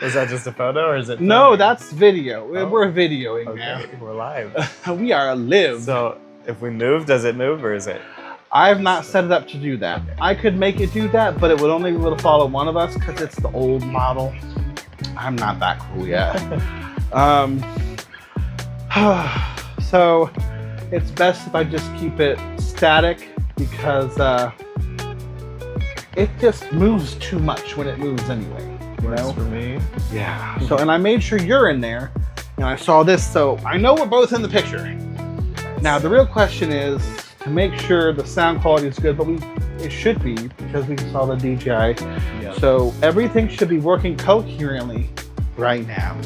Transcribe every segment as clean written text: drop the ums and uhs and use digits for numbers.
Is that just a photo or is it? No, filming? that's video. Oh. We're videoing Okay, we're live. now. We are live. So if we move, does it move or is it? I've not set it up to do that. I could make it do that, but it would only be able to follow one of us because it's the old model. I'm not that cool yet. So it's best if I just keep it static because it just moves too much when it moves anyway. You Works know? for me. Yeah. So, and I made sure you're in there, and I saw this, so I know we're both in the picture. Now, the real question is to make sure the sound quality is good, but it should be because we saw the DJI. Yeah. So everything should be working coherently right now.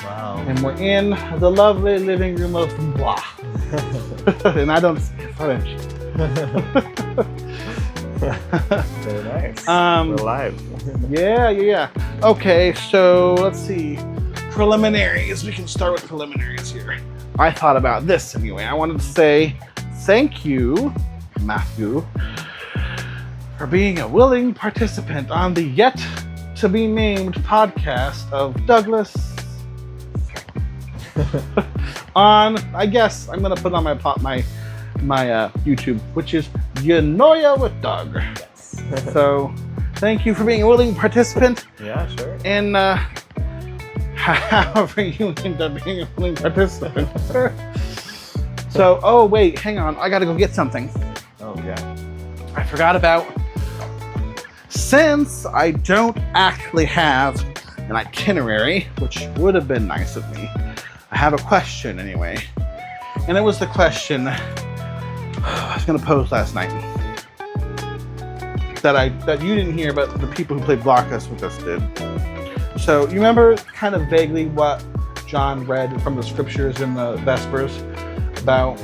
Wow. And we're in the lovely living room of blah. And I don't speak French. Very nice. Um, we're live. Yeah. Okay, so let's see. Preliminaries. We can start with preliminaries here. I thought about this anyway. I wanted to say thank you, Matthew, for being a willing participant on the yet to be named podcast of Douglas. I guess I'm gonna put on my YouTube, which is Yanoya with Doug. Yes. So, thank you for being a willing participant. Yeah, sure. And however you end up being a willing participant. So, oh wait, hang on. I gotta go get something. Oh yeah. I forgot about. Since I don't actually have an itinerary, which would have been nice of me, I have a question anyway. And it was the question I was gonna pose last night. That you didn't hear, but the people who played Block Us with us did. So you remember kind of vaguely what John read from the scriptures in the Vespers about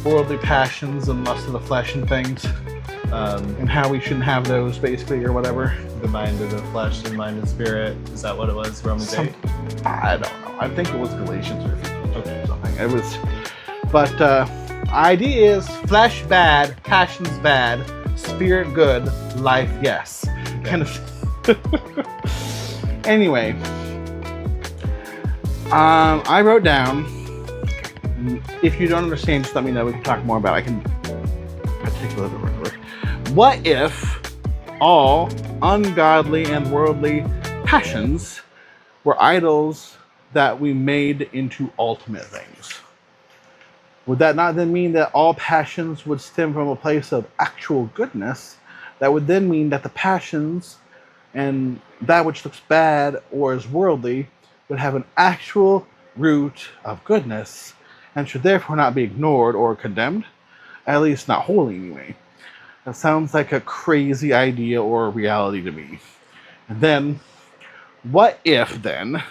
worldly passions and lust of the flesh and things, and how we shouldn't have those basically, or whatever. The mind of the flesh and mind and spirit. Is that what it was? Romans 8? I don't know. I think it was Galatians or something. It was, but idea is flesh bad, passions bad, spirit good, life yes. Okay. Kind of. Anyway, I wrote down. If you don't understand, just let me know. We can talk more about it. I can articulate it real quick. What if all ungodly and worldly passions were idols that we made into ultimate things? Would that not then mean that all passions would stem from a place of actual goodness? That would then mean that the passions and that which looks bad or is worldly would have an actual root of goodness and should therefore not be ignored or condemned, at least not wholly anyway. That sounds like a crazy idea or a reality to me. And then, what if then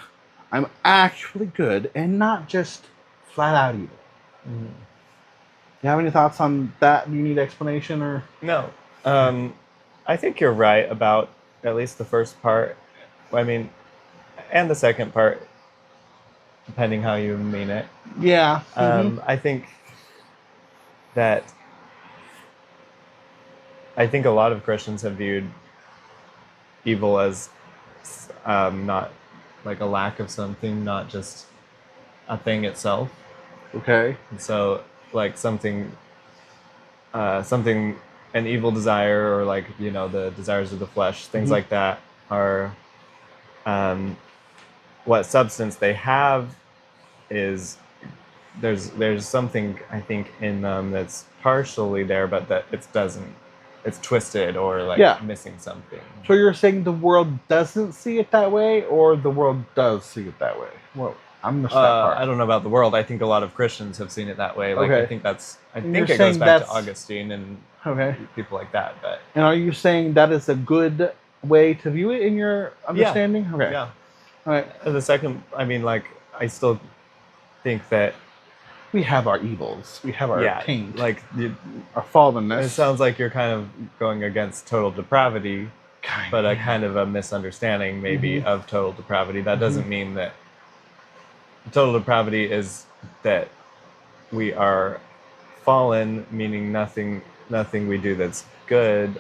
I'm actually good and not just flat out evil? Mm-hmm. You have any thoughts on that? Do you need explanation or? No. I think you're right about at least the first part. I mean, and the second part, depending how you mean it. Yeah. I think a lot of Christians have viewed evil as not like a lack of something, not just a thing itself. Okay. And so, like an evil desire, or like, you know, the desires of the flesh, things like that are what substance they have is there's something, I think, in them that's partially there, but that it's twisted or like missing something. So you're saying the world doesn't see it that way, or the world does see it that way? Well, I'm missing that part. I don't know about the world. I think a lot of Christians have seen it that way. Like, Okay. I think And it you're goes saying back to that's- Augustine and Okay. people like that. But And are you saying that is a good way to view it in your understanding? Okay. yeah, All right. and the second, I mean, like, I still think that We have our evils. We have our taint. like our fallenness. it sounds like you're kind of going against total depravity, Kind but a of. kind of a misunderstanding maybe of total depravity. That doesn't mean that total depravity is that we are fallen, meaning nothing we do that's good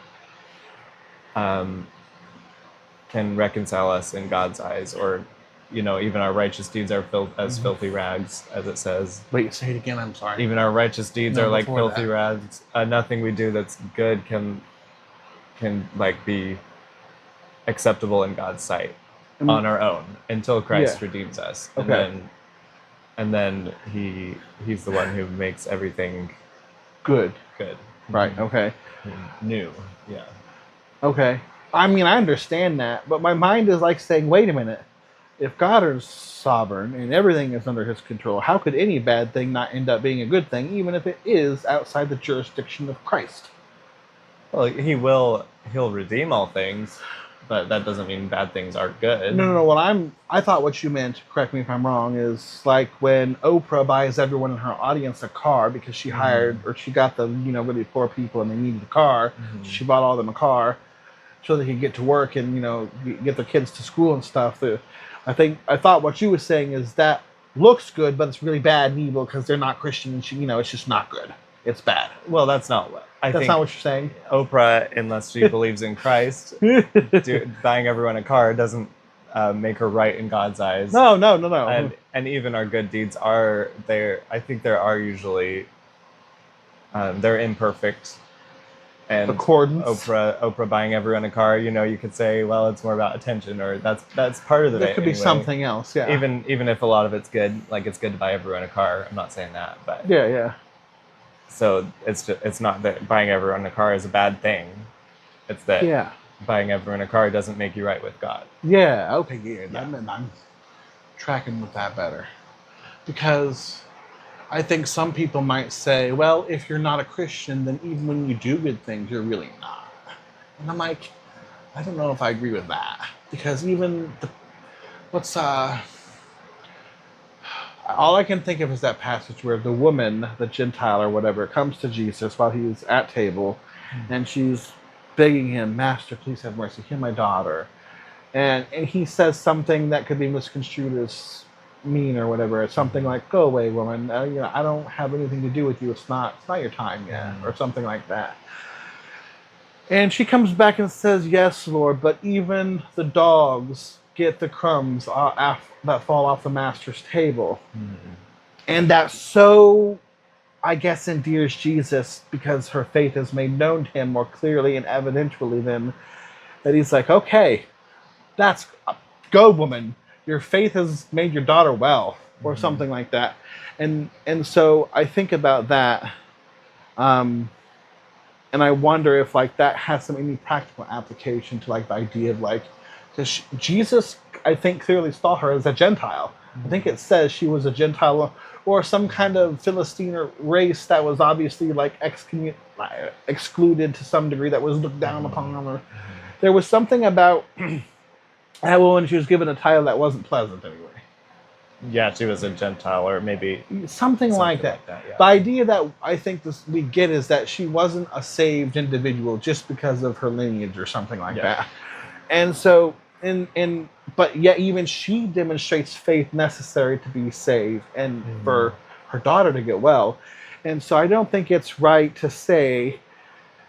can reconcile us in God's eyes, or even our righteous deeds are as filthy rags, as it says. Wait, say it again. I'm sorry. Even our righteous deeds are like filthy rags. Nothing we do that's good can like be acceptable in God's sight on our own until Christ redeems us. Okay. And then he's the one who makes everything good. Right. Okay. New. Yeah. Okay. I mean, I understand that, but my mind is like saying, wait a minute. If God is sovereign and everything is under his control, how could any bad thing not end up being a good thing, even if it is outside the jurisdiction of Christ? Well, he'll redeem all things, but that doesn't mean bad things aren't good. No. I thought what you meant, correct me if I'm wrong, is like when Oprah buys everyone in her audience a car because she hired, or she got the, really poor people and they needed a car. Mm-hmm. She bought all of them a car so they could get to work and, get their kids to school and stuff. I thought what you were saying is that looks good, but it's really bad and evil because they're not Christian and it's just not good. It's bad. Well, that's not what That's not what you're saying. Oprah, unless she believes in Christ, buying everyone a car doesn't make her right in God's eyes. No. And even our good deeds are there. I think there are usually they're imperfect. And accordance. Oprah buying everyone a car, you could say, well, it's more about attention, or that's part of it. There could be something else, yeah. Even if a lot of it's good, like it's good to buy everyone a car. I'm not saying that, but yeah. So it's not that buying everyone a car is a bad thing. It's that buying everyone a car doesn't make you right with God. Yeah. Okay. Yeah. I'm tracking with that better, because I think some people might say, well, if you're not a Christian, then even when you do good things, you're really not. And I'm like, I don't know if I agree with that. Because even all I can think of is that passage where the woman, the Gentile or whatever, comes to Jesus while he's at table, and she's begging him, Master, please have mercy, heal my daughter. And he says something that could be misconstrued as mean or whatever. It's something like, go away, woman, I don't have anything to do with you, it's not your time yet, or something like that. And she comes back and says, yes, Lord, but even the dogs get the crumbs that fall off the master's table. And that so, I guess, endears Jesus, because her faith is made known to him more clearly and evidentially then, that he's like, okay, go, woman, your faith has made your daughter well, or something like that. And so I think about that, and I wonder if that has any practical application to the idea of because Jesus, I think, clearly saw her as a Gentile. I think it says she was a Gentile or some kind of Philistine race that was obviously excluded to some degree, that was looked down upon her. There was something about that woman, she was given a title that wasn't pleasant anyway. Yeah, she was a Gentile, or maybe something like that. Yeah. The idea that I think we get is that she wasn't a saved individual just because of her lineage or something like that. And so, but yet even she demonstrates faith necessary to be saved and for her daughter to get well. And so I don't think it's right to say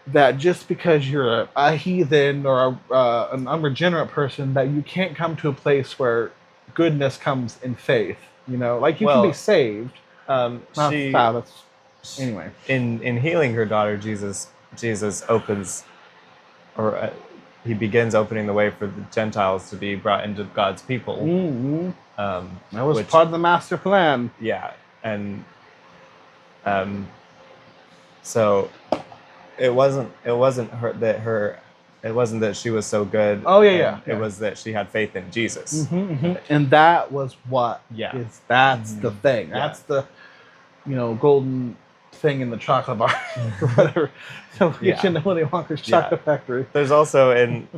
that just because you're a heathen or an unregenerate person, that you can't come to a place where goodness comes in faith. You can be saved. Anyway, in healing her daughter, Jesus opens, or he begins opening the way for the Gentiles to be brought into God's people. That was part of the master plan. Yeah, and so. It wasn't that she was so good. Oh yeah. It was that she had faith in Jesus. And that was what that's the thing. That's the golden thing in the chocolate bar or whatever. So get in Willy Wonka's chocolate factory. There's also,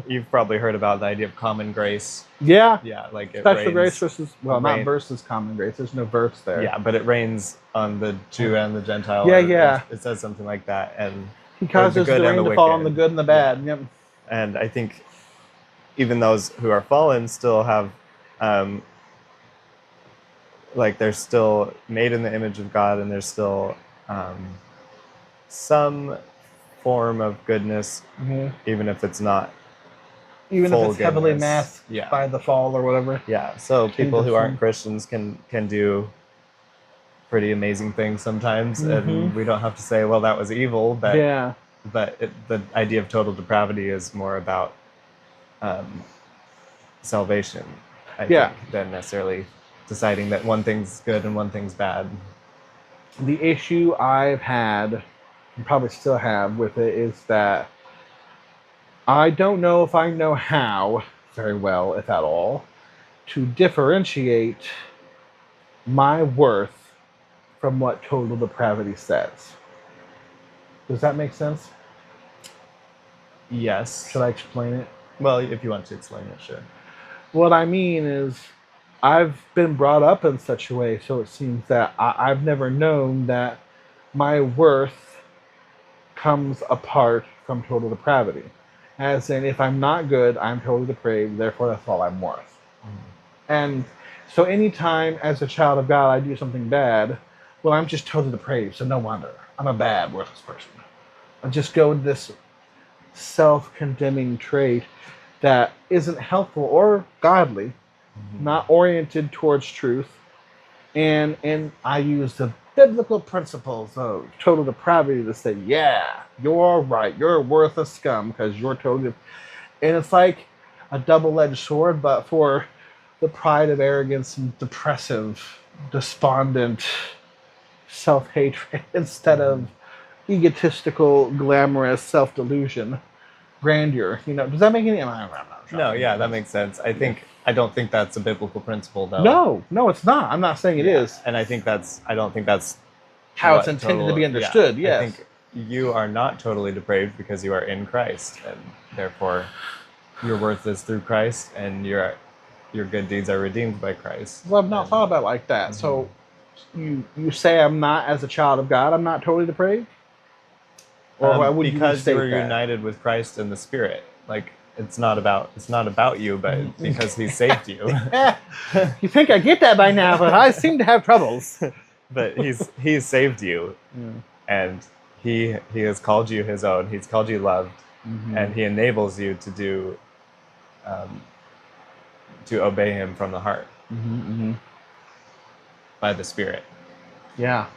you've probably heard about the idea of common grace. Yeah. Yeah, special grace versus not versus common grace. There's no verse there. Yeah, but it rains on the Jew and the Gentile. Yeah. It says something like that, and he causes the rain to fall on the good and the bad. Yep. And I think even those who are fallen still have, they're still made in the image of God, and there's still some form of goodness, even if it's not even if it's heavily goodness. masked by the fall or whatever. Yeah. So people who aren't Christians can do pretty amazing things sometimes, and we don't have to say, well, that was evil. But the idea of total depravity is more about salvation, I think, than necessarily deciding that one thing's good and one thing's bad. The issue I've had, and probably still have with it, is that I don't know if I know how very well, if at all, to differentiate my worth from what total depravity says. Does that make sense? Yes. Should I explain it? Well, if you want to explain it, sure. What I mean is, I've been brought up in such a way, so it seems that I've never known that my worth comes apart from total depravity. As in, if I'm not good, I'm totally depraved, therefore that's all I'm worth. And so anytime as a child of God I do something bad, well, I'm just totally depraved, so no wonder. I'm a bad, worthless person. I just go with this self-condemning trait that isn't helpful or godly, not oriented towards truth, and I use the biblical principles of total depravity to say, yeah, you're right, you're worth a scum because you're totally, and it's like a double-edged sword, but for the pride of arrogance and depressive, despondent self-hatred instead of egotistical, glamorous self-delusion, grandeur. Does that make any? No, yeah, that makes sense. I don't think that's a biblical principle, though. No, it's not. I'm not saying it is. And I don't think that's how it's intended to be understood. Yes. I think you are not totally depraved because you are in Christ, and therefore your worth is through Christ, and your good deeds are redeemed by Christ. Well, I've not thought about it like that. So you say I'm not, as a child of God, I'm not totally depraved? Or why would because you were united with Christ in the Spirit. Like, it's not about you, but because He saved you. You think I get that by now, but I seem to have troubles. But He's saved you, and He has called you His own. He's called you loved, and He enables you to do to obey Him from the heart by the Spirit. Yeah.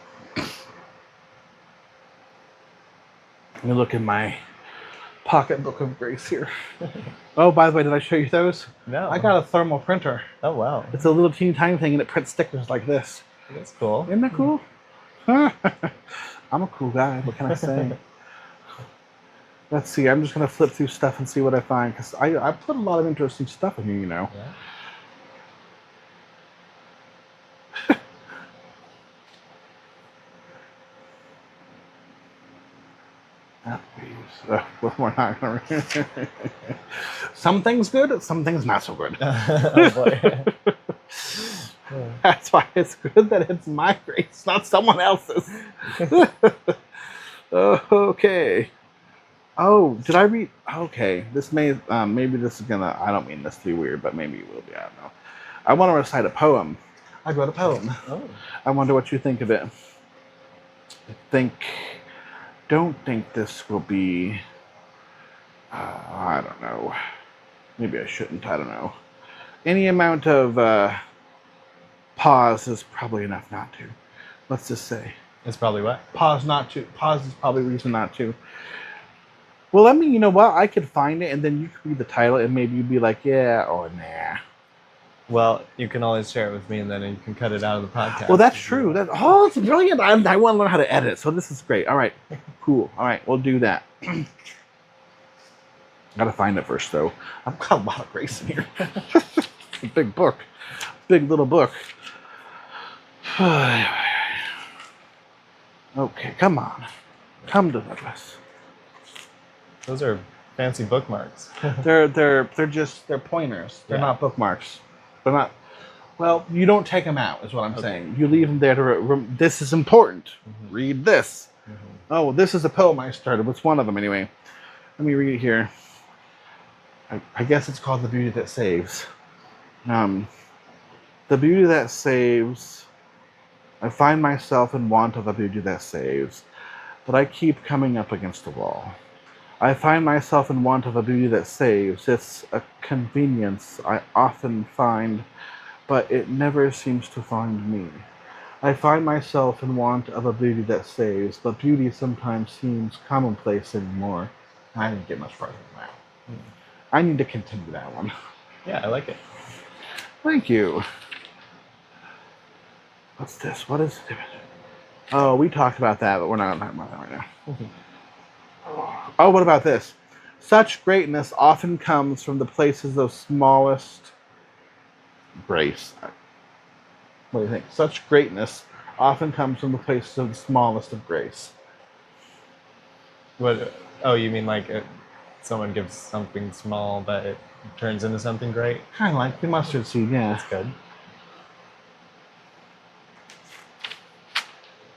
Let me look in my pocketbook of grace here. Oh, by the way, did I show you those? No. I got a thermal printer. Oh, wow. It's a little teeny tiny thing, and it prints stickers like this. That's cool. Isn't that cool? I'm a cool guy. What can I say? Let's see. I'm just going to flip through stuff and see what I find, because I put a lot of interesting stuff in here, Yeah. We're not gonna... Some things good, some things not so good. Oh, boy. That's why it's good that it's my grace, not someone else's. Okay. Oh, did I read? Okay, this may, maybe this is gonna, I don't mean this to be weird, but maybe it will be, I don't know. I want to recite a poem. I wrote a poem. Oh. I wonder what you think of it. Don't think this will be, I don't know. Maybe I shouldn't, I don't know. Any amount of pause is probably enough not to. Let's just say. It's probably what? Pause not to. Pause is probably reason not to. Well, I mean, you know what? I could find it, and then you could read the title, and maybe you'd be like, yeah, or nah. Well, you can always share it with me, and then you can cut it out of the podcast. Well, that's true. It's brilliant. I want to learn how to edit it, so this is great. All right, cool. All right, we'll do that. Gotta find it first, though. I've got a lot of grace in here. It's a big book. Big little book. Okay, come on. Come to Douglas. Those are fancy bookmarks. They're pointers. They're not bookmarks. They're not. Well, you don't take them out, is what I'm saying. You leave them there to. This is important. Read this. Oh, this is a poem I started. What's one of them anyway? Let me read it here. I guess it's called "The Beauty That Saves." The beauty that saves. I find myself in want of a beauty that saves, but I keep coming up against the wall. I find myself in want of a beauty that saves. It's a convenience I often find, but it never seems to find me. I find myself in want of a beauty that saves, but beauty sometimes seems commonplace anymore. I didn't get much farther than that. I need to continue that one. Yeah, I like it. Thank you. What's this? What is it? Oh, we talked about that, but we're not talking about that right now. Oh, what about this? Such greatness often comes from the places of smallest grace. What do you think? Such greatness often comes from the places of the smallest of grace. What? Oh, you mean like someone gives something small, but it turns into something great? Kind of like the mustard seed, yeah. That's good.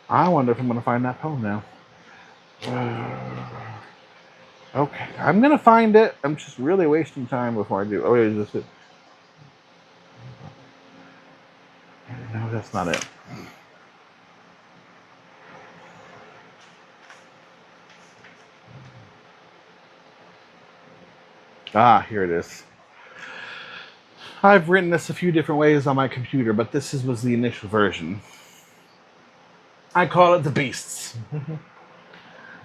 I wonder if I'm going to find that poem now. Okay, I'm going to find it. I'm just really wasting time before I do. Oh, wait, is this it? No, that's not it. Ah, here it is. I've written this a few different ways on my computer, but this was the initial version. I call it The Beasts.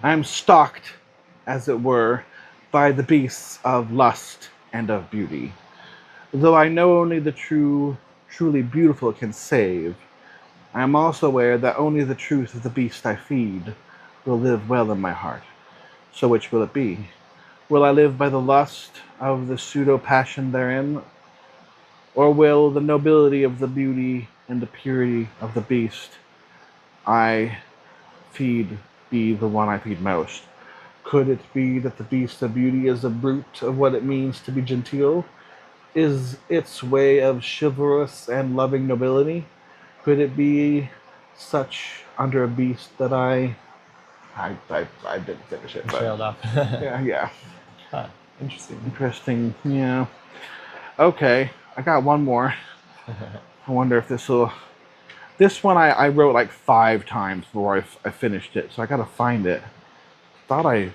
I am stalked, as it were, by the beasts of lust and of beauty. Though I know only the truly beautiful can save, I am also aware that only the truth of the beast I feed will live well in my heart. So which will it be? Will I live by the lust of the pseudo-passion therein? Or will the nobility of the beauty and the purity of the beast I feed be the one I feed most? Could it be that the beast of beauty is a brute of what it means to be genteel? Is its way of chivalrous and loving nobility? Could it be such under a beast that I didn't finish it, but Trailed off. yeah. Huh. Interesting. Interesting, yeah. Okay, I got one more. I wonder if this will... This one I wrote like 5 times before I finished it, so I gotta find it. Thought I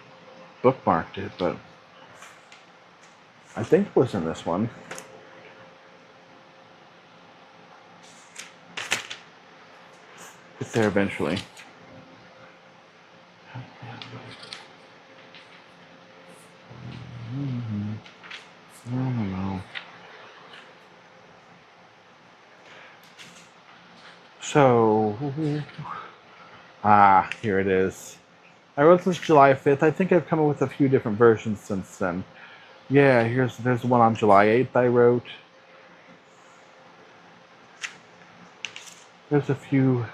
bookmarked it, but I think it was in this one. Get there eventually. I don't know. So, here it is. I wrote this July 5th. I think I've come up with a few different versions since then. Yeah, there's one on July 8th I wrote. There's a few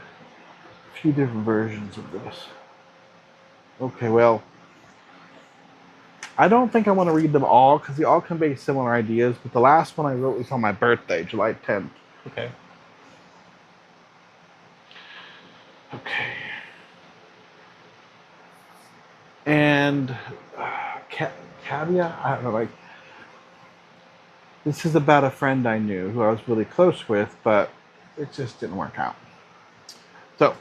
different versions of this. Okay, well, I don't think I want to read them all because they all convey similar ideas, but the last one I wrote was on my birthday, July 10th. Okay. Okay. And caveat, I don't know, like, this is about a friend I knew who I was really close with, but it just didn't work out. So,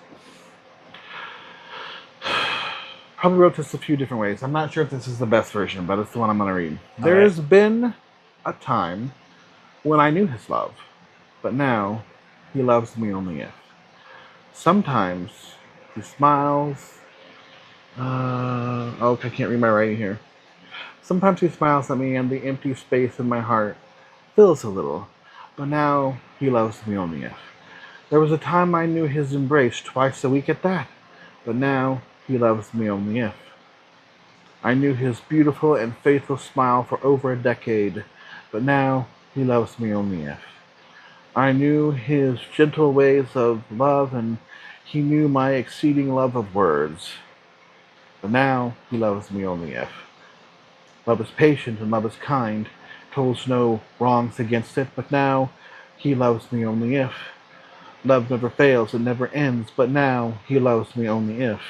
probably wrote this a few different ways. I'm not sure if this is the best version, but it's the one I'm going to read. There's been a time when I knew his love, but now he loves me only if. Sometimes he smiles. Okay, I can't read my writing here. Sometimes he smiles at me and the empty space in my heart fills a little, but now he loves me only if. There was a time I knew his embrace twice a week at that, but now he loves me only if. I knew his beautiful and faithful smile for over a decade, but now he loves me only if. I knew his gentle ways of love, and he knew my exceeding love of words. But now he loves me only if. Love is patient and love is kind, holds no wrongs against it, but now he loves me only if. Love never fails, it never ends, but now he loves me only if.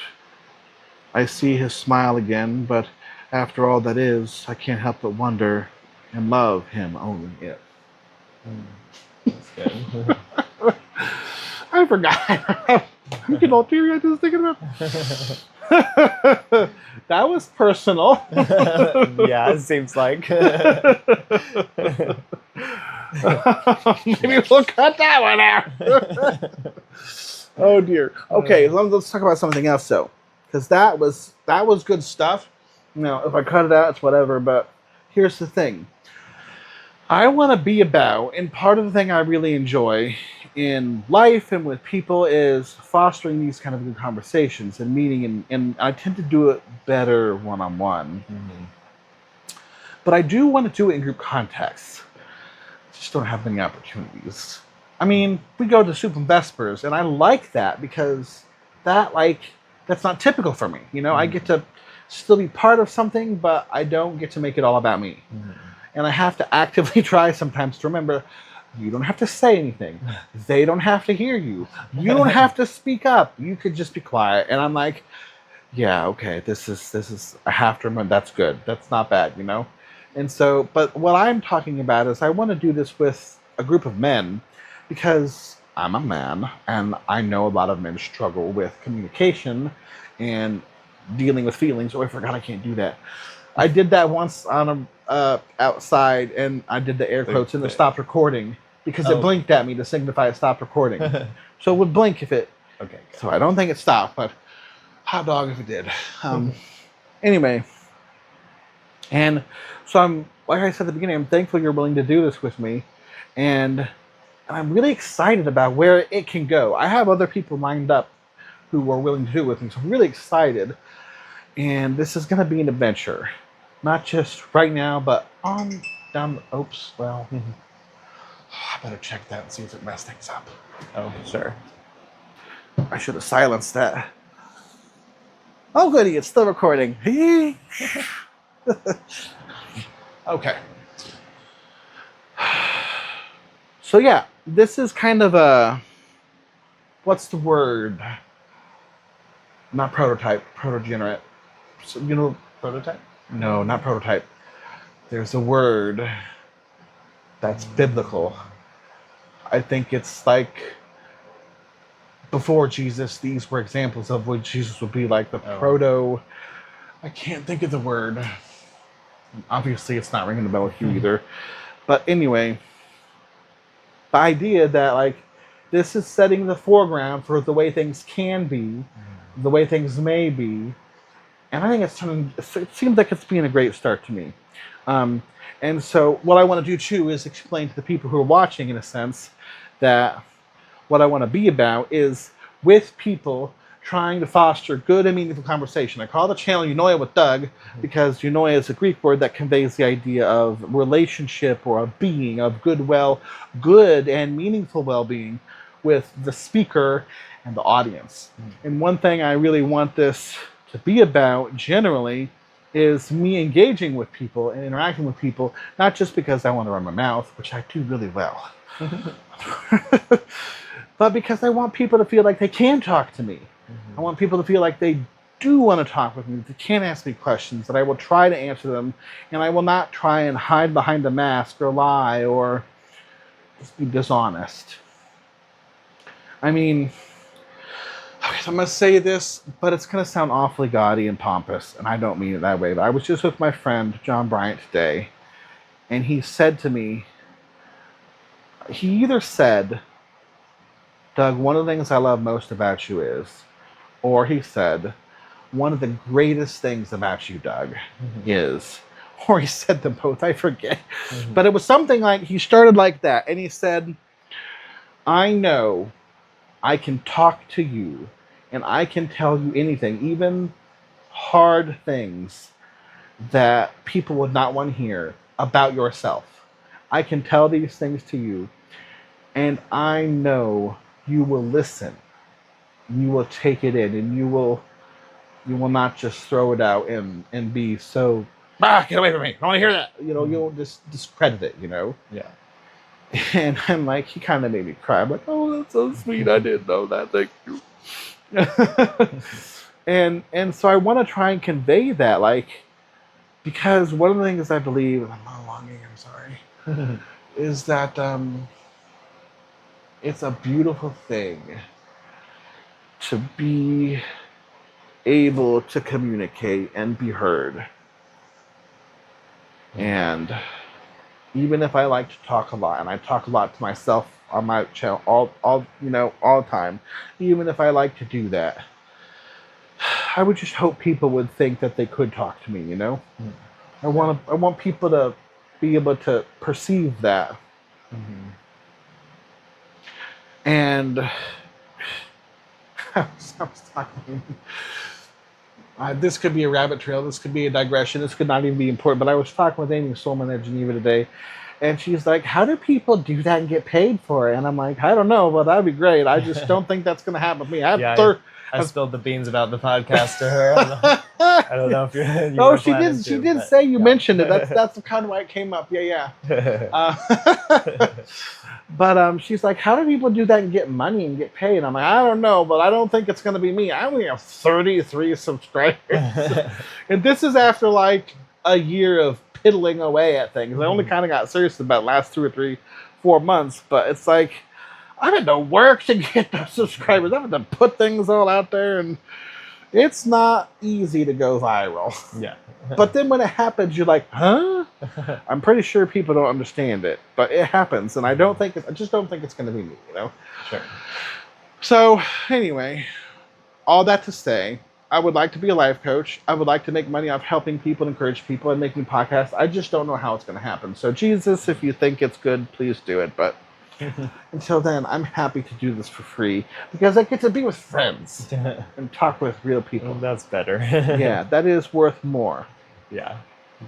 I see his smile again, but after all that is, I can't help but wonder and love him only if. That's good. I forgot. I'm getting all teary-eyed just thinking about it. That was personal. Yeah, it seems like. Maybe we'll cut that one out. Oh dear. Okay, let's talk about something else though, because that was good stuff. If I cut it out, it's whatever. But here's the thing. I want to be about, and part of the thing I really enjoy in life and with people is fostering these kind of good conversations and meeting, and I tend to do it better one-on-one. Mm-hmm. But I do want to do it in group contexts. Just don't have many opportunities. I mean, we go to Soup and Vespers, and I like that because that's not typical for me. Mm-hmm. I get to still be part of something, but I don't get to make it all about me. Mm-hmm. And I have to actively try sometimes to remember, you don't have to say anything. They don't have to hear you. You don't have to speak up. You could just be quiet. And I'm like, yeah, okay, this is, I have to remember, that's good. That's not bad, And so, but what I'm talking about is I want to do this with a group of men because I'm a man and I know a lot of men struggle with communication and dealing with feelings. Oh, I forgot I can't do that. I did that once on outside, and I did the air quotes and it stopped recording because it blinked at me to signify it stopped recording. So it would blink if it. Okay. So I don't think it stopped, but hot dog if it did. Anyway, and so like I said at the beginning, I'm thankful you're willing to do this with me, and I'm really excited about where it can go. I have other people lined up who are willing to do it with me, so I'm really excited. And this is going to be an adventure. Not just right now, but on down. Oops. Well, I better check that and see if it messed things up. Oh, sure. I should have silenced that. Oh, goody, it's still recording. Okay. So yeah, this is kind of a, what's the word? Not prototype, protogenerate. So, prototype? No, not prototype. There's a word that's biblical. I think it's like before Jesus, these were examples of what Jesus would be like, the proto. I can't think of the word. Obviously, it's not ringing the bell with you either. But anyway, the idea that this is setting the foreground for the way things can be, the way things may be. And I think it seems like it's being a great start to me. And so what I want to do too is explain to the people who are watching, in a sense, that what I want to be about is with people trying to foster good and meaningful conversation. I call the channel Eunoia with Doug because Eunoia is a Greek word that conveys the idea of relationship or a being, of good and meaningful well-being with the speaker and the audience. And one thing I really want this to be about generally is me engaging with people and interacting with people, not just because I want to run my mouth, which I do really well, but because I want people to feel like they can talk to me. I want people to feel like they do want to talk with me, that they can ask me questions, that I will try to answer them, and I will not try and hide behind a mask or lie or just be dishonest. I mean, okay, so I'm going to say this, but it's going to sound awfully gaudy and pompous, and I don't mean it that way, but I was just with my friend, John Bryant, today, and he said to me, he either said, Doug, one of the things I love most about you is, or he said, one of the greatest things about you, Doug, is, or he said them both, I forget, but it was something like, he started like that, and he said, I know I can talk to you and I can tell you anything, even hard things that people would not want to hear about yourself. I can tell these things to you and I know you will listen. You will take it in and you will not just throw it out and be so, get away from me, I don't want to hear that. You'll just discredit it, Yeah. And I'm like, he kind of made me cry. I'm like, oh, that's so sweet. I didn't know that. Thank you. and so I want to try and convey that, because one of the things I believe, and I'm not longing, I'm sorry, is that it's a beautiful thing to be able to communicate and be heard. And even if I like to talk a lot, and I talk a lot to myself on my channel all the time, even if I like to do that, I would just hope people would think that they could talk to me, you know? I want people to be able to perceive that. And I was talking. This could be a rabbit trail. This could be a digression. This could not even be important. But I was talking with Amy Solman at Geneva today, and she's like, "How do people do that and get paid for it?" And I'm like, "I don't know, but that'd be great. I just don't think that's going to happen with me." I spilled the beans about the podcast to her. I don't know if you oh, she did. She did say you mentioned it. That's kind of why it came up. Yeah. But she's like, "How do people do that and get money and get paid?" I'm like, "I don't know, but I don't think it's going to be me. I only have 33 subscribers." And this is after like a year of piddling away at things. I only kind of got serious about the last 2 or 3, 4 months, but it's like, I've had to work to get those subscribers. I've had to put things all out there, and it's not easy to go viral. Yeah. But then when it happens, you're like, huh? I'm pretty sure people don't understand it, but it happens, and I just don't think it's going to be me, you know? Sure. So, anyway, all that to say, I would like to be a life coach. I would like to make money off helping people, encourage people, and making podcasts. I just don't know how it's going to happen. So, Jesus, if you think it's good, please do it. But until then, I'm happy to do this for free because I get to be with friends and talk with real people. Well, that's better. Yeah, that is worth more. Yeah,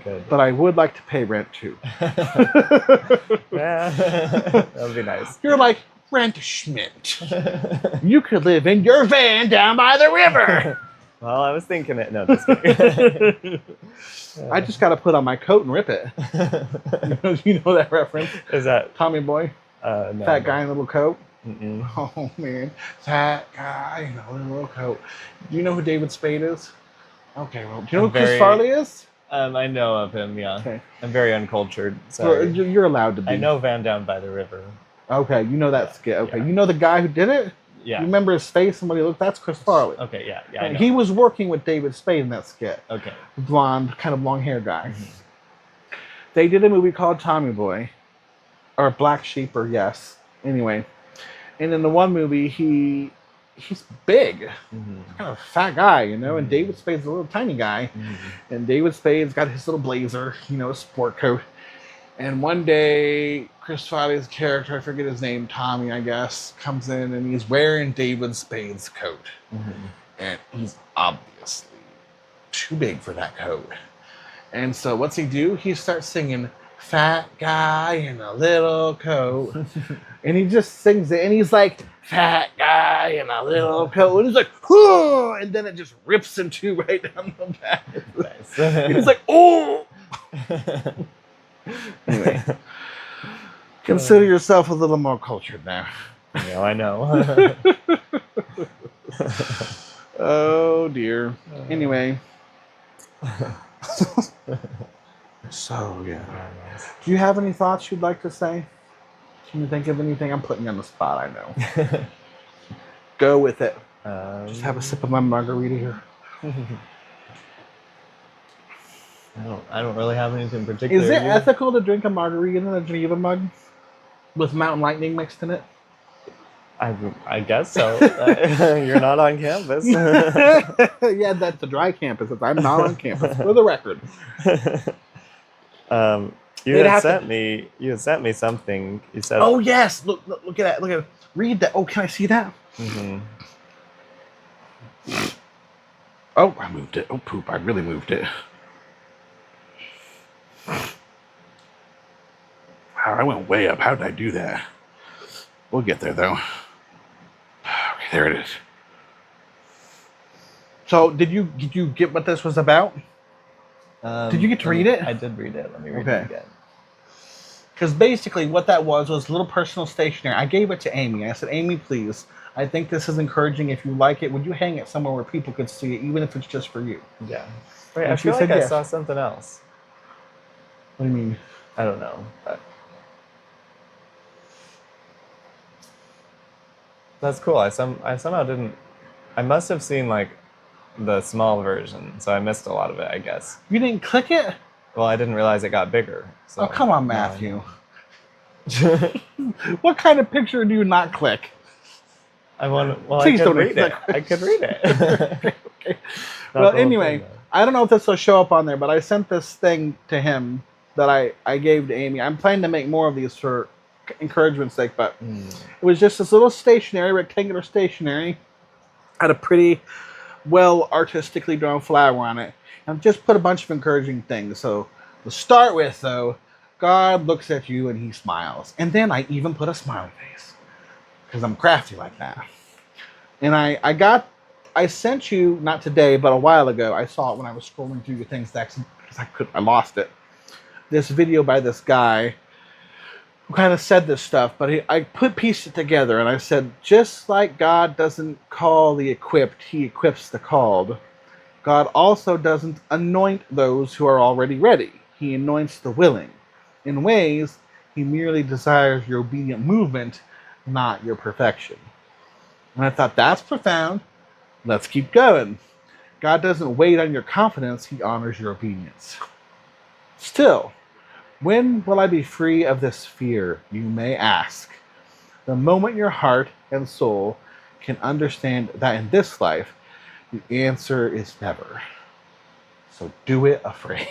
good. But I would like to pay rent too. Yeah, that would be nice. You're like, Rent Schmidt. You could live in your van down by the river. Well, I was thinking it. No, just kidding. I just got to put on my coat and rip it. You know that reference? Is that Tommy Boy? no, Fat guy in a little coat? Mm-mm. Oh, man. Fat guy in a little coat. Do you know who David Spade is? Okay, well, do you know who Chris Farley is? I know of him, yeah. Okay. I'm very uncultured. Well, you're allowed to be. I know Van Down by the River. Okay, you know that skit. Okay, yeah. You know the guy who did it? Yeah. You remember his face and what he looked? That's Chris Farley. Okay, yeah. I And know. he was working with David Spade in that skit. Okay. Blonde, kind of long hair guy. Mm-hmm. They did a movie called Tommy Boy. Or Black Sheep, or yes. Anyway. And in the one movie, he's big. Mm-hmm. He's kind of a fat guy, you know, and David Spade's a little tiny guy. Mm-hmm. And David Spade's got his little blazer, you know, sport coat. And one day, Chris Farley's character, I forget his name, Tommy, I guess, comes in and he's wearing David Spade's coat. Mm-hmm. And he's obviously too big for that coat. And so what's he do? He starts singing, "Fat guy in a little coat." And he just sings it, and he's like, "Fat guy in a little coat." And he's like, "Whoa!" And then it just rips in two right down the back. Nice. He's like, "Oh!" Anyway, consider yourself a little more cultured now. Yeah, I know. Oh, dear. Anyway. So, yeah. Do you have any thoughts you'd like to say? Can you think of anything? I'm putting you on the spot, I know. Go with it. Just have a sip of my margarita here. I don't really have anything particular. Is it ethical to drink a margarita in a Geneva mug with Mountain Lightning mixed in it? I guess so. You're not on campus. Yeah, that's the dry campus. I'm not on campus, for the record. You had sent me something. You said, "Oh yes, look at that. Look at it. Read that. Oh, can I see that?" Mm-hmm. Oh, I moved it. Oh, poop! I really moved it. Wow, I went way up. How did I do that? We'll get there though. Okay, there it is. So, did you get what this was about? Did you get to read it? I did read it. Let me read it again. Because basically what that was a little personal stationery. I gave it to Amy. I said, "Amy, please, I think this is encouraging. If you like it, would you hang it somewhere where people could see it, even if it's just for you?" Yeah. Wait, I feel like I saw something else. What do you mean? I don't know. That's cool. I somehow didn't. I must have seen like the small version, so I missed a lot of it, I guess. You didn't click it? Well, I didn't realize it got bigger. So Oh, come on, Matthew. What kind of picture do you not click? Please don't read it. I could read it. Okay. Well, anyway, I don't know if this will show up on there, but I sent this thing to him that I gave to Amy. I'm planning to make more of these for encouragement's sake, but it was just this little stationery, rectangular stationery, had a pretty well artistically drawn flower on it, and just put a bunch of encouraging things. So to start with, though, God looks at you and he smiles. And then I even put a smiley face because I'm crafty like that. And I sent you, not today, but a while ago, I saw it when I was scrolling through your things because I lost it. This video by this guy who kind of said this stuff, but I pieced it together and I said, just like God doesn't call the equipped, he equips the called, God also doesn't anoint those who are already ready. He anoints the willing. In ways, he merely desires your obedient movement, not your perfection. And I thought, that's profound. Let's keep going. God doesn't wait on your confidence, he honors your obedience. Still, when will I be free of this fear, you may ask? The moment your heart and soul can understand that in this life, the answer is never. So do it afraid.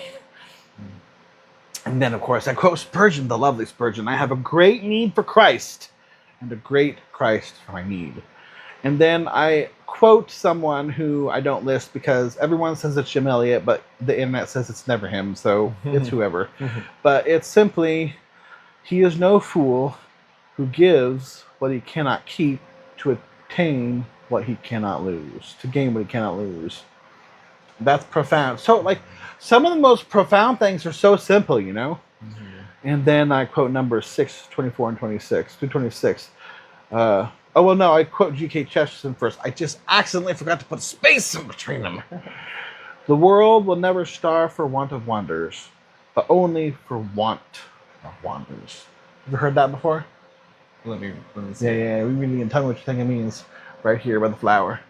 And then, of course, I quote Spurgeon, the lovely Spurgeon. I have a great need for Christ and a great Christ for my need. And then I quote someone who I don't list because everyone says it's Jim Elliot, but the internet says it's never him, so it's whoever. But it's simply, he is no fool who gives what he cannot keep to attain what he cannot lose, to gain what he cannot lose. That's profound. So, like, some of the most profound things are so simple, you know? And then I quote numbers 6, 24, and 26. 226. I quote G.K. Chesterton first. I just accidentally forgot to put a space in between them. The world will never starve for want of wonders, but only for want of wonders. Have you heard that before? Let me see. Yeah, we really can tell me what you think it means right here by the flower.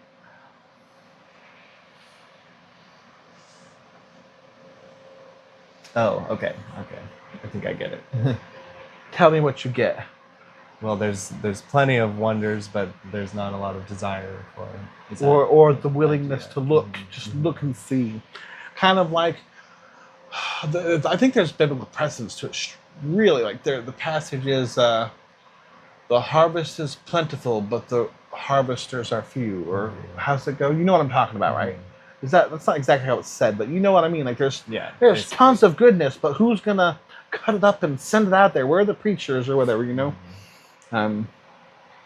Oh, okay. I think I get it. Tell me what you get. Well, there's plenty of wonders, but there's not a lot of desire for it. Or the willingness to look, just look and see. Kind of like, I think there's biblical precedence to it. Really, like the passage is, the harvest is plentiful, but the harvesters are few. Or how's it go? You know what I'm talking about, right? That's not exactly how it's said, but you know what I mean. Like there's tons of goodness, but who's gonna cut it up and send it out there? Where are the preachers or whatever, you know? And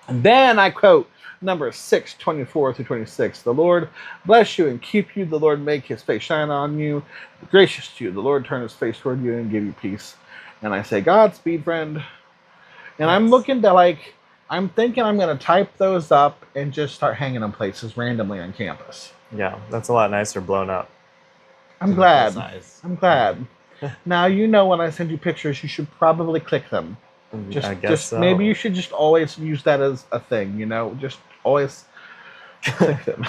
then I quote Numbers 6, 24 through 26. The Lord bless you and keep you. The Lord make his face shine on you, be gracious to you. The Lord turn his face toward you and give you peace. And I say, Godspeed, friend. And I'm looking to I'm thinking I'm going to type those up and just start hanging them places randomly on campus. Yeah, that's a lot nicer blown up. I'm glad. I'm glad. Now, you know when I send you pictures, you should probably click them. I guess so. Maybe you should just always use that as a thing, you know? Just always click them.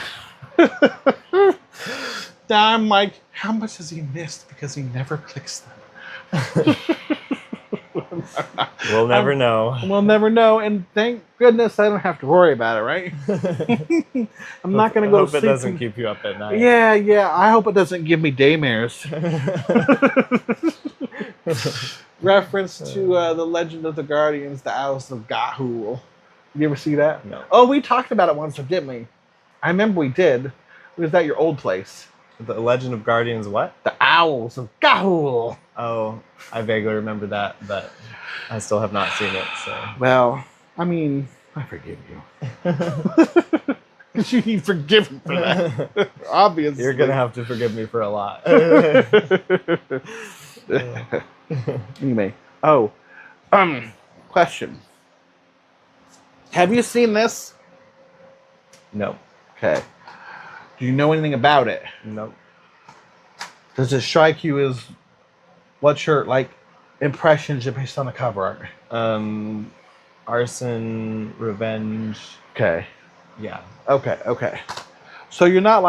Now I'm like, how much has he missed because he never clicks them? We'll never know. We'll never know, and thank goodness I don't have to worry about it, right? I'm not going to go to sleep. I hope it doesn't keep you up at night. Yeah. I hope it doesn't give me daymares. Reference to the Legend of the Guardians, the Owls of Ga'Hoole. You ever see that? No. Oh, we talked about it once, didn't we? I remember we did. Was that your old place? The Legend of Guardians what? The Owls of Ga'Hoole. Oh, I vaguely remember that, but I still have not seen it. So. Well, I mean, I forgive you. Because you need forgiven for that. Obviously. You're going to have to forgive me for a lot. Anyway. Question. Have you seen this? No. Okay. Do you know anything about it? No. Does it strike you as what's your impressions based on the cover art? Arson, revenge. Okay. Yeah. Okay. So you're not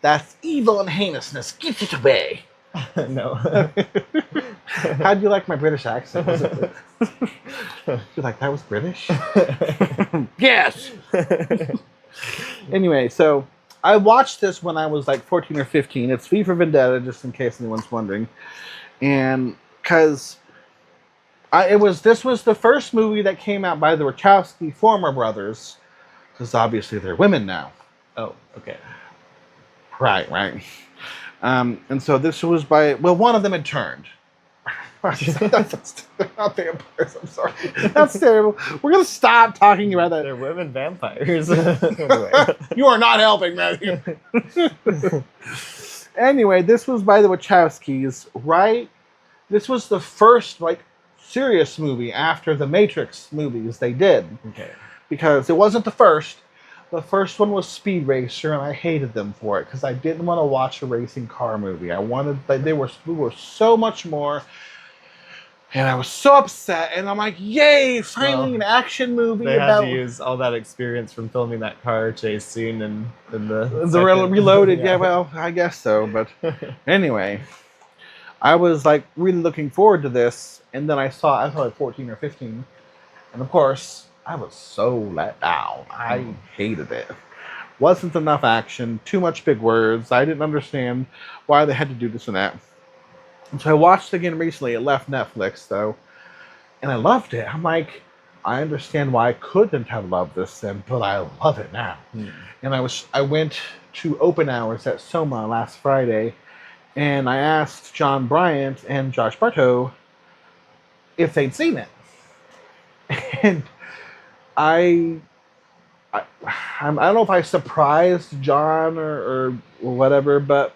That's evil and heinousness. Get it away. No. How do you like my British accent? Was it... You're like, that was British? Yes! Anyway, so I watched this when I was like 14 or 15. It's V for Vendetta, just in case anyone's wondering. And because this was the first movie that came out by the Wachowski former brothers, because obviously they're women now. Oh, okay. Right. And so this was by, well, one of them had turned. That's not vampires, I'm sorry. That's terrible. We're going to stop talking about that. They're women vampires. You are not helping, Matthew. Anyway, this was by the Wachowskis, right? This was the first, like, serious movie after the Matrix movies they did. Okay. Because it wasn't the first. The first one was Speed Racer, and I hated them for it because I didn't want to watch a racing car movie. I wanted, we were so much more, and I was so upset. And I'm like, yay! Finally, an action movie. They had to use all that experience from filming that car chase scene in the Reloaded. Yeah, well, I guess so. But anyway, I was like really looking forward to this, and then I was like 14 or 15, and of course, I was so let down. I hated it. Wasn't enough action, too much big words. I didn't understand why they had to do this and that. And so I watched it again recently. It left Netflix, though. And I loved it. I'm like, I understand why I couldn't have loved this then, but I love it now. And I went to open hours at Soma last Friday, and I asked John Bryant and Josh Bartow if they'd seen it. And I don't know if I surprised John or whatever, but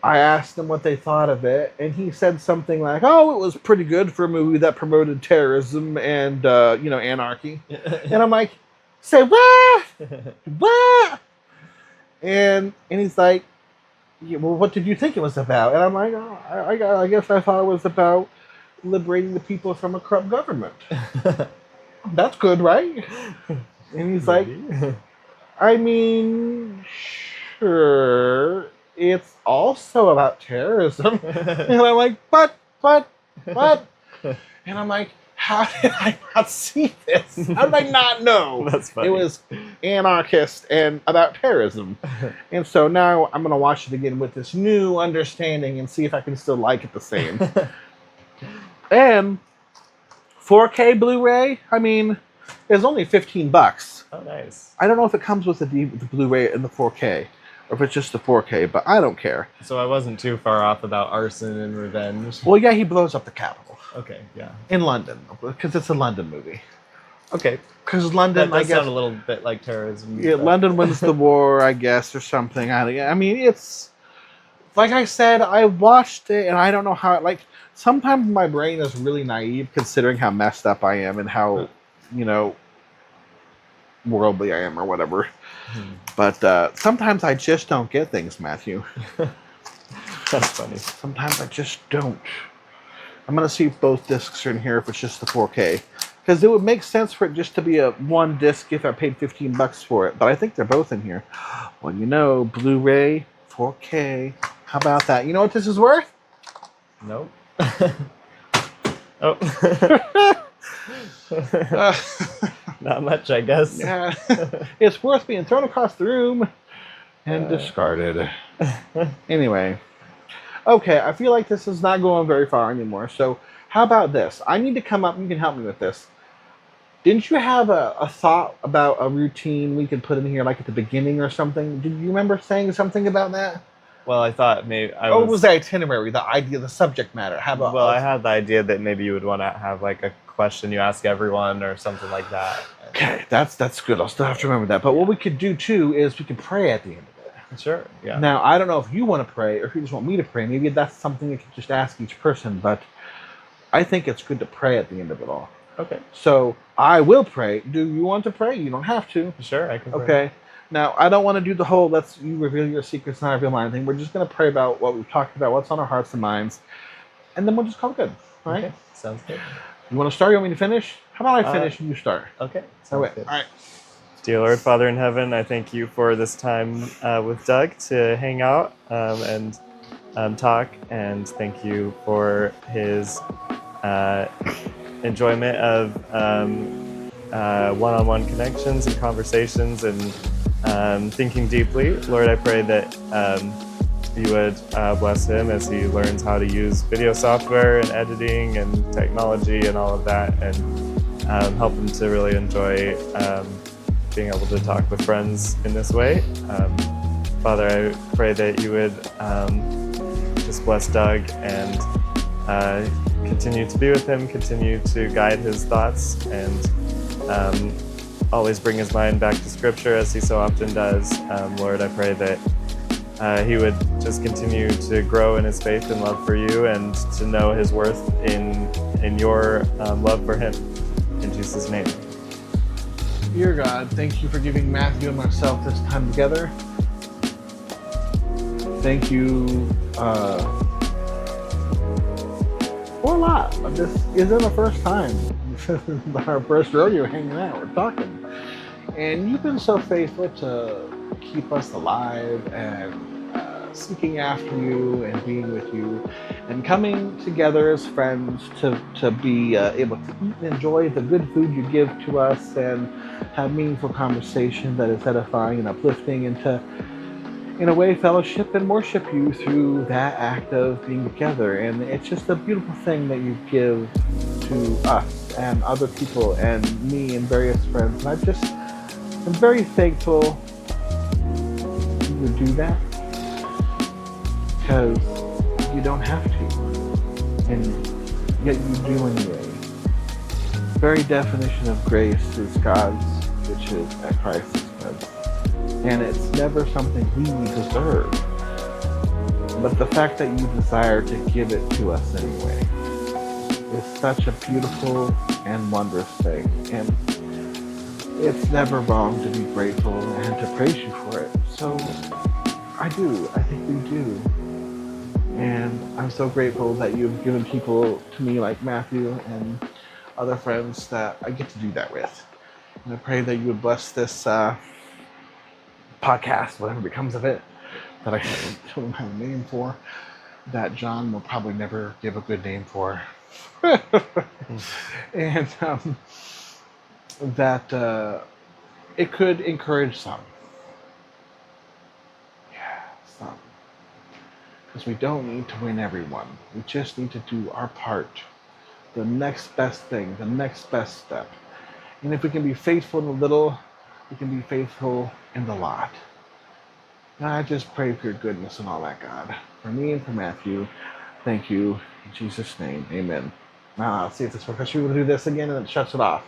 I asked him what they thought of it, and he said something like, "Oh, it was pretty good for a movie that promoted terrorism and anarchy." And I'm like, "Say what? What?" And he's like, yeah, "Well, what did you think it was about?" And I'm like, "Oh, I guess I thought it was about liberating the people from a corrupt government." That's good, right? And he's like, I mean, sure, it's also about terrorism. And I'm like, but? And I'm like, how did I not see this? How did I not know? That's funny. It was anarchist and about terrorism. And so now I'm going to watch it again with this new understanding and see if I can still like it the same. And 4K Blu-ray, I mean, it's only $15. Oh, nice. I don't know if it comes with the Blu-ray and the 4K, or if it's just the 4K, but I don't care. So I wasn't too far off about arson and revenge. Well, yeah, he blows up the Capitol. Okay, yeah. In London, because it's a London movie. Okay. Because London, that does I guess, sound a little bit like terrorism. Yeah, London wins the war, I guess, or something. I mean, it's like I said, I watched it, and I don't know how. Like, sometimes my brain is really naive, considering how messed up I am and how, worldly I am or whatever. But sometimes I just don't get things, Matthew. That's funny. Sometimes I just don't. I'm going to see if both discs are in here, if it's just the 4K. Because it would make sense for it just to be a one disc if I paid $15 for it. But I think they're both in here. Well, Blu-ray, 4K. How about that? You know what this is worth? Nope. Oh. Not much, I guess. Yeah. It's worth being thrown across the room and discarded. Anyway. Okay, I feel like this is not going very far anymore. So how about this? I need to come up, you can help me with this. Didn't you have a thought about a routine we could put in here, like at the beginning or something? Did you remember saying something about that? Well, I thought maybe it was the itinerary, the idea, the subject matter. How about? Well, I had the idea that maybe you would want to have like a question you ask everyone or something like that. Okay, that's good. I'll still have to remember that. But what we could do too is we could pray at the end of it. Sure. Yeah. Now I don't know if you want to pray or if you just want me to pray. Maybe that's something you could just ask each person. But I think it's good to pray at the end of it all. Okay. So I will pray. Do you want to pray? You don't have to. Sure, I can pray. Okay. Now, I don't want to do the whole let's you reveal your secrets and I reveal mine thing. We're just going to pray about what we've talked about, what's on our hearts and minds, and then we'll just call it good. All right? Okay. Sounds good. You want to start? You want me to finish? How about I finish and you start? Okay. Sounds good. All right. Dear Lord, Father in heaven, I thank you for this time with Doug to hang out and talk, and thank you for his enjoyment of one-on-one connections and conversations and thinking deeply. Lord, I pray that you would bless him as he learns how to use video software and editing and technology and all of that, and help him to really enjoy being able to talk with friends in this way. Father, I pray that you would just bless Doug and continue to be with him, continue to guide his thoughts, and always bring his mind back to Scripture as he so often does. Lord, I pray that he would just continue to grow in his faith and love for you, and to know his worth in your love for him. In Jesus' name. Dear God, thank you for giving Matthew and myself this time together. Thank you for a lot. This isn't the first time. This is our first rodeo hanging out. We're talking. And you've been so faithful to keep us alive and seeking after you and being with you and coming together as friends to be able to eat and enjoy the good food you give to us and have meaningful conversation that is edifying and uplifting, and to, in a way, fellowship and worship you through that act of being together. And it's just a beautiful thing that you give to us and other people and me and various friends. And I just am very thankful you would do that, because you don't have to, and yet you do anyway. The very definition of grace is God's riches at Christ's expense, and it's never something we deserve. But the fact that you desire to give it to us anyway is such a beautiful and wondrous thing, and it's never wrong to be grateful and to praise you for it. So I think we do. And I'm so grateful that you've given people to me like Matthew and other friends that I get to do that with. And I pray that you would bless this podcast, whatever becomes of it, that I don't have a name for, that John will probably never give a good name for. And that it could encourage some. Yeah, some. Because we don't need to win everyone. We just need to do our part. The next best thing, the next best step. And if we can be faithful in the little, we can be faithful in the lot. And I just pray for your goodness and all that, God. For me and for Matthew, thank you. In Jesus' name, amen. Now, I'll see if this works. We'll do this again and it shuts it off.